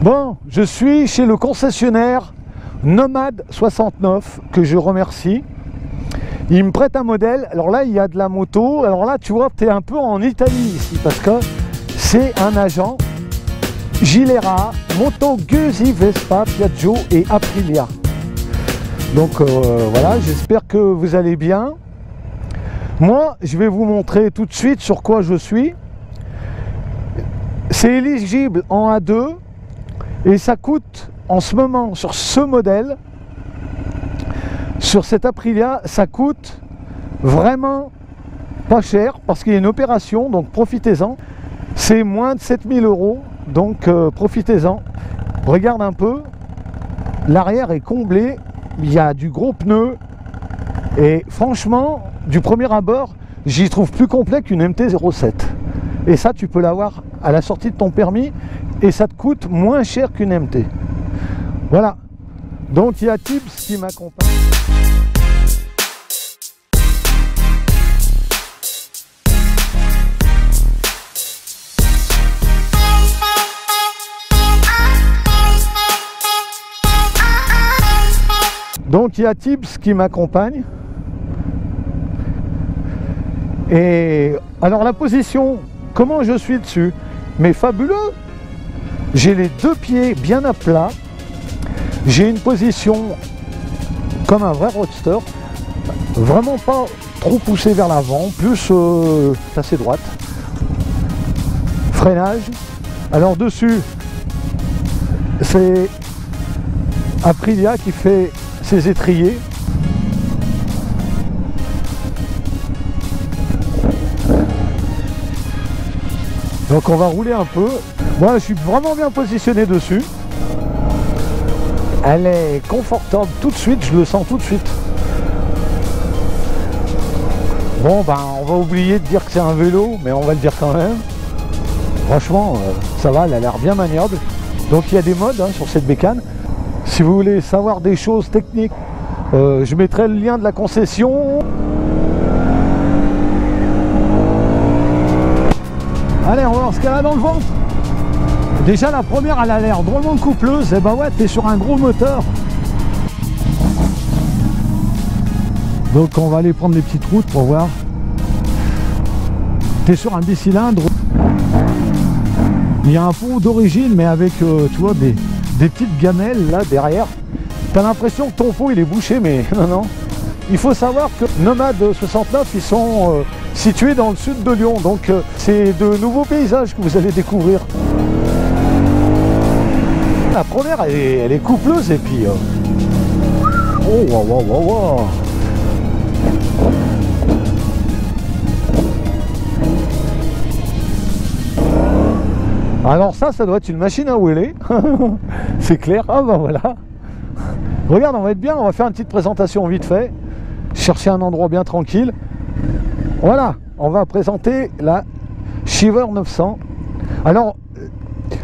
Bon, je suis chez le concessionnaire Nomad 69 que je remercie. Il me prête un modèle. Alors là, il y a de la moto. Alors là, tu vois, tu es un peu en Italie ici parce que c'est un agent Gilera, Moto Guzzi, Vespa, Piaggio et Aprilia. Donc voilà, j'espère que vous allez bien. Moi, je vais vous montrer tout de suite sur quoi je suis. C'est éligible en A2 et ça coûte en ce moment sur ce modèle, sur cette Aprilia, ça coûte vraiment pas cher parce qu'il y a une opération, donc profitez-en. C'est moins de 7000 €, donc profitez-en. Regarde un peu, l'arrière est comblé, il y a du gros pneu et franchement, du premier abord, j'y trouve plus complet qu'une MT-07. Et ça, tu peux l'avoir à la sortie de ton permis et ça te coûte moins cher qu'une MT. Voilà. Donc il y a Tibbs qui m'accompagne. Donc il y a Tibbs qui m'accompagne. Et alors la position, comment je suis dessus? Mais fabuleux! J'ai les deux pieds bien à plat. J'ai une position comme un vrai roadster. Vraiment pas trop poussé vers l'avant, plus assez droite. Freinage. Alors dessus, c'est Aprilia qui fait ses étriers. Donc on va rouler un peu. Moi je suis vraiment bien positionné dessus. Elle est confortable tout de suite, je le sens tout de suite. Bon ben on va oublier de dire que c'est un vélo, mais on va le dire quand même. Franchement ça va, elle a l'air bien maniable. Donc il y a des modes sur cette bécane. Si vous voulez savoir des choses techniques, je mettrai le lien de la concession. Allez, on va voir ce qu'elle a dans le ventre. Déjà la première, elle a l'air drôlement coupleuse. Et bah ouais, t'es sur un gros moteur. Donc on va aller prendre les petites routes pour voir. T'es sur un bicylindre. Il y a un pont d'origine, mais avec tu vois des petites gamelles là derrière. T'as l'impression que ton pot il est bouché, mais non, non. Il faut savoir que Nomad 69, ils sont situés dans le sud de Lyon. Donc c'est de nouveaux paysages que vous allez découvrir. La première, elle est coupleuse et puis... Oh, wow, wow, wow, wow. Alors ça doit être une machine à wheeler. C'est clair. Ah bah voilà. Regarde, on va être bien, on va faire une petite présentation vite fait. Chercher un endroit bien tranquille. Voilà, on va présenter la Shiver 900. Alors,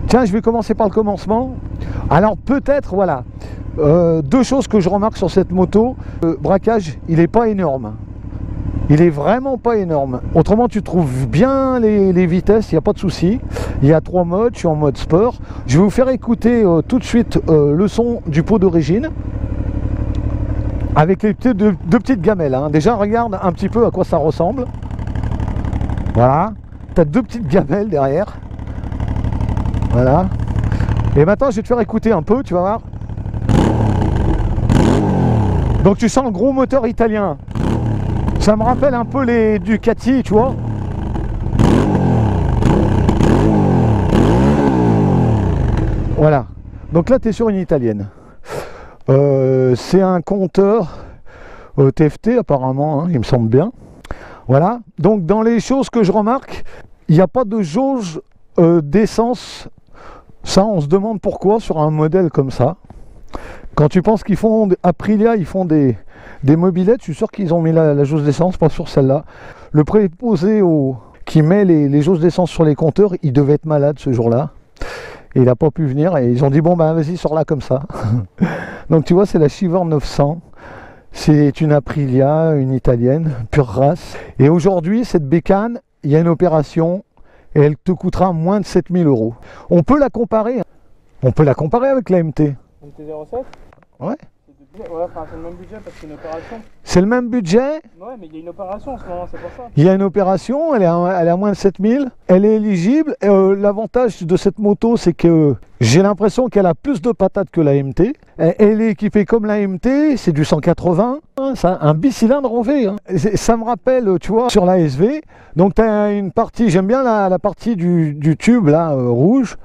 tiens, je vais commencer par le commencement. Alors peut-être, voilà, deux choses que je remarque sur cette moto. Le braquage, il n'est pas énorme. Il est vraiment pas énorme. Autrement, tu trouves bien les vitesses, il n'y a pas de souci. Il y a 3 modes, je suis en mode sport. Je vais vous faire écouter tout de suite le son du pot d'origine. Avec les deux petites gamelles. Hein. Déjà, regarde un petit peu à quoi ça ressemble. Voilà. Tu as 2 petites gamelles derrière. Voilà. Et maintenant, je vais te faire écouter un peu, tu vas voir. Donc, tu sens le gros moteur italien. Ça me rappelle un peu les Ducati, tu vois. Voilà. Donc là, tu es sur une italienne. C'est un compteur TFT apparemment, hein, il me semble bien. Voilà. Donc dans les choses que je remarque, il n'y a pas de jauge d'essence. Ça, on se demande pourquoi sur un modèle comme ça. Quand tu penses qu'ils font Aprilia, ils font des mobylettes, je suis sûr qu'ils ont mis la jauge d'essence, pas sur celle-là. Le préposé qui met les jauges d'essence sur les compteurs, il devait être malade ce jour-là. Et il n'a pas pu venir et ils ont dit bon ben vas-y, sors là comme ça. Donc tu vois, c'est la Shiver 900. C'est une Aprilia, une italienne, pure race. Et aujourd'hui, cette bécane, il y a une opération et elle te coûtera moins de 7000 €. On peut la comparer On peut la comparer avec la MT. MT-07? Ouais. Ouais, enfin, c'est le même budget parce qu'il y a une opération. C'est le même budget. Ouais, mais il y a une opération en ce moment, c'est pour ça. Il y a une opération, elle est à moins de 7000. Elle est éligible. L'avantage de cette moto, c'est que j'ai l'impression qu'elle a plus de patates que la MT. Elle est équipée comme la MT, c'est du 180. Hein, ça, un bicylindre en V. Hein. Ça me rappelle, tu vois, sur la SV. Donc tu as une partie, j'aime bien la partie du tube là, rouge.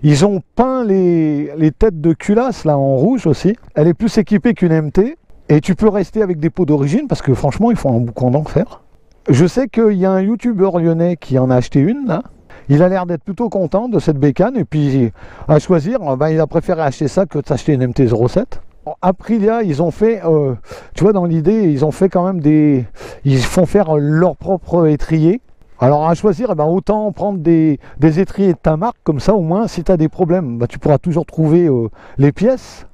Ils ont peint les têtes de culasse là en rouge aussi. Elle est plus équipée qu'une MT. Et tu peux rester avec des pots d'origine parce que franchement, ils font un boucan d'enfer. Je sais qu'il y a un youtubeur lyonnais qui en a acheté une là. Il a l'air d'être plutôt content de cette bécane. Et puis à choisir, ben, il a préféré acheter ça que de s'acheter une MT-07. Aprilia, ils ont fait, tu vois, dans l'idée, ils ont fait quand même ils font faire leur propre étrier. Alors à choisir, eh ben, autant prendre des étriers de ta marque, comme ça au moins si tu as des problèmes, ben, tu pourras toujours trouver les pièces.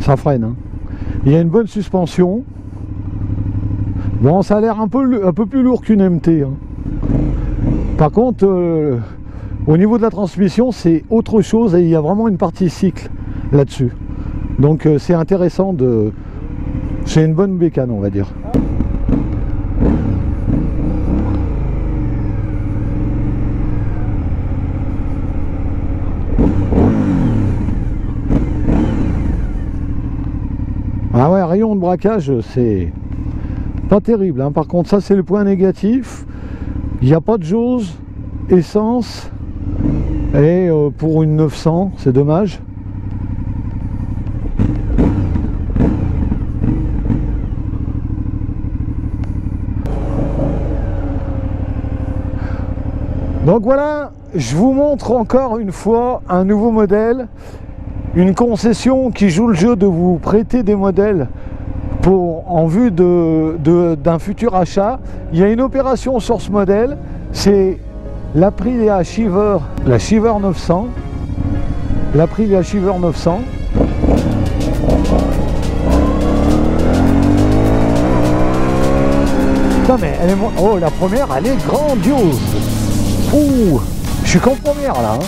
Ça freine. Hein. Il y a une bonne suspension. Bon, ça a l'air un peu plus lourd qu'une MT. Hein. Par contre, au niveau de la transmission, c'est autre chose et il y a vraiment une partie cycle là-dessus. Donc c'est intéressant de... C'est une bonne bécane, on va dire. Ah ouais, rayon de braquage, c'est pas terrible. Hein. Par contre, ça c'est le point négatif. Il n'y a pas de jauge, essence. Et pour une 900, c'est dommage. Donc voilà, je vous montre encore une fois un nouveau modèle. Une concession qui joue le jeu de vous prêter des modèles en vue d'un futur achat. Il y a une opération sur ce modèle, c'est l'Aprilia Shiver, la Shiver 900. L'Aprilia Shiver 900. Putain mais elle est... Oh, la première, elle est grandiose. Ouh, je suis qu'en première là. Hein.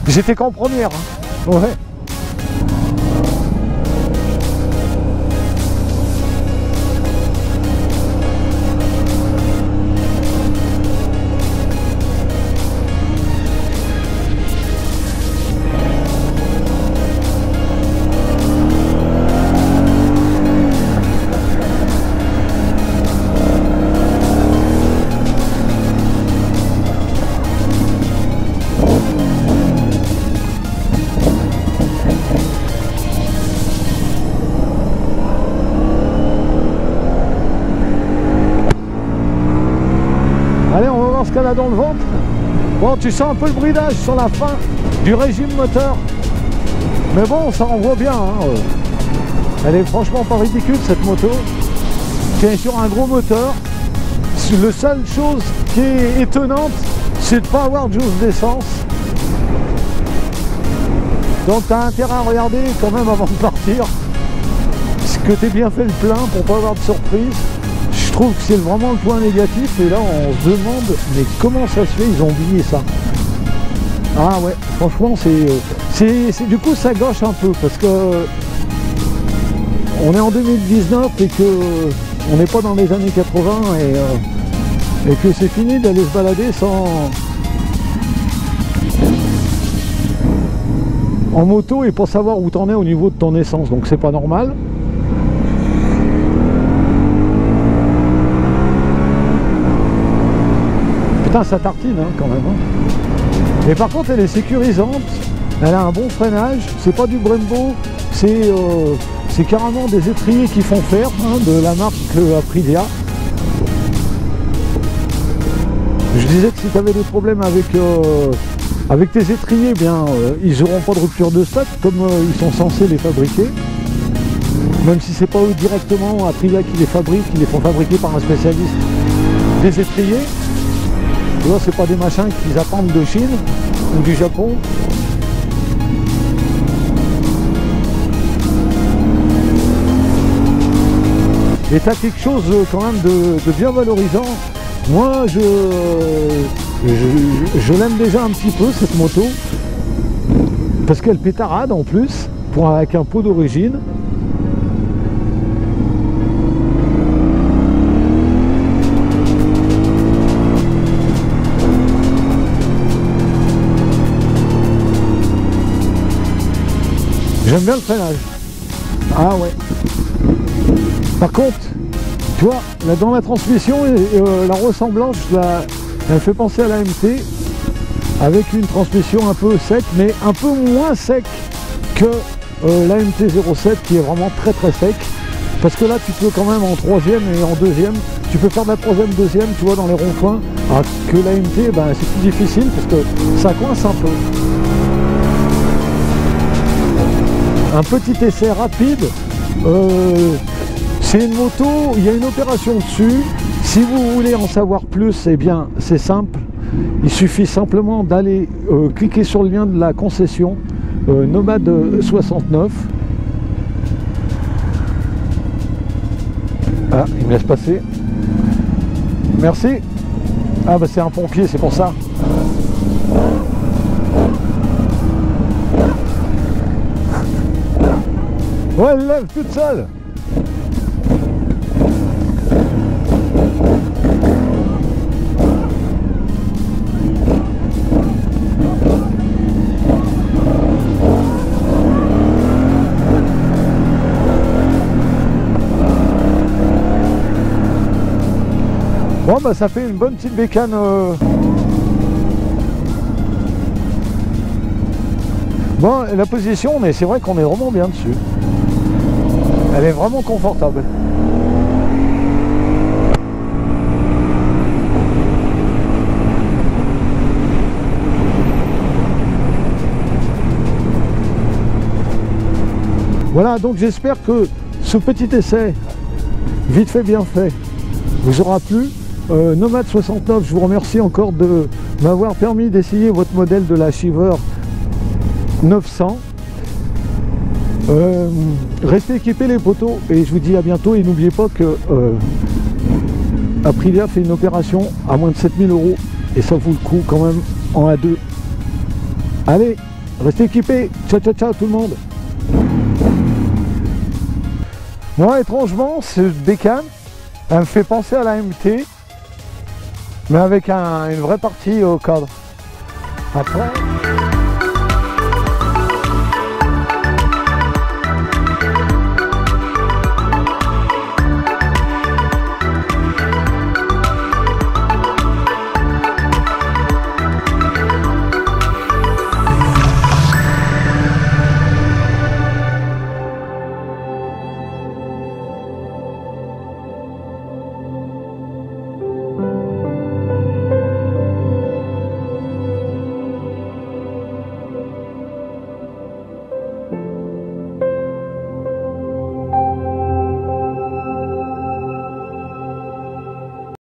J'étais qu'en première. Hein. Ouais. là dans le ventre. Bon, tu sens un peu le bridage sur la fin du régime moteur. Mais bon, ça envoie bien. Hein. Elle est franchement pas ridicule cette moto. Qui est sur un gros moteur. La seule chose qui est étonnante, c'est de ne pas avoir de jauge d'essence. Donc tu as intérêt à regarder quand même avant de partir. Est-ce que tu es bien fait le plein pour pas avoir de surprise? Je trouve que c'est vraiment le point négatif. Et là on se demande, mais comment ça se fait, ils ont oublié ça? Ah ouais, franchement c'est du coup ça gâche un peu parce que on est en 2019 et que on n'est pas dans les années 80 et que c'est fini d'aller se balader en moto et pas savoir où t'en es au niveau de ton essence, donc c'est pas normal. Putain, ça tartine hein, quand même. Hein. Et par contre elle est sécurisante, elle a un bon freinage, c'est pas du Brembo, c'est carrément des étriers qui font faire, hein, de la marque Aprilia. Je disais que si tu avais des problèmes avec tes étriers, bien, ils n'auront pas de rupture de stock comme ils sont censés les fabriquer. Même si c'est pas eux directement Aprilia qui les fabrique, ils les font fabriquer par un spécialiste des étriers. Tu vois, c'est pas des machins qu'ils attendent de Chine ou du Japon. Et tu as quelque chose quand même de bien valorisant. Moi, je l'aime déjà un petit peu cette moto, parce qu'elle pétarade en plus, avec un pot d'origine. J'aime bien le freinage. Ah ouais. Par contre, tu vois, là, dans la transmission, la ressemblance, elle fait penser à la MT, avec une transmission un peu sec, mais un peu moins sec que la MT-07 qui est vraiment très très sec. Parce que là, tu peux quand même en troisième et en deuxième, tu peux faire de la troisième, deuxième, tu vois, dans les ronds-points, alors que la MT, ben, c'est plus difficile parce que ça coince un peu. Un petit essai rapide. C'est une moto, il y a une opération dessus. Si vous voulez en savoir plus, eh bien c'est simple. Il suffit simplement d'aller cliquer sur le lien de la concession Nomade 69. Ah, il me laisse passer. Merci. Ah bah c'est un pompier, c'est pour ça. Ouais, elle lève toute seule. Bon bah ça fait une bonne petite bécane. Bon, la position, mais c'est vrai qu'on est vraiment bien dessus. Elle est vraiment confortable. Voilà, donc j'espère que ce petit essai, vite fait bien fait, vous aura plu. Nomade 69, je vous remercie encore de m'avoir permis d'essayer votre modèle de la Shiver 900. Restez équipés les poteaux et je vous dis à bientôt. Et n'oubliez pas que Aprilia fait une opération à moins de 7000 € et ça vaut le coup quand même en A2. Allez, restez équipés. Ciao ciao ciao tout le monde. Moi étrangement cette bécane, elle me fait penser à la MT, mais avec une vraie partie au cadre. Après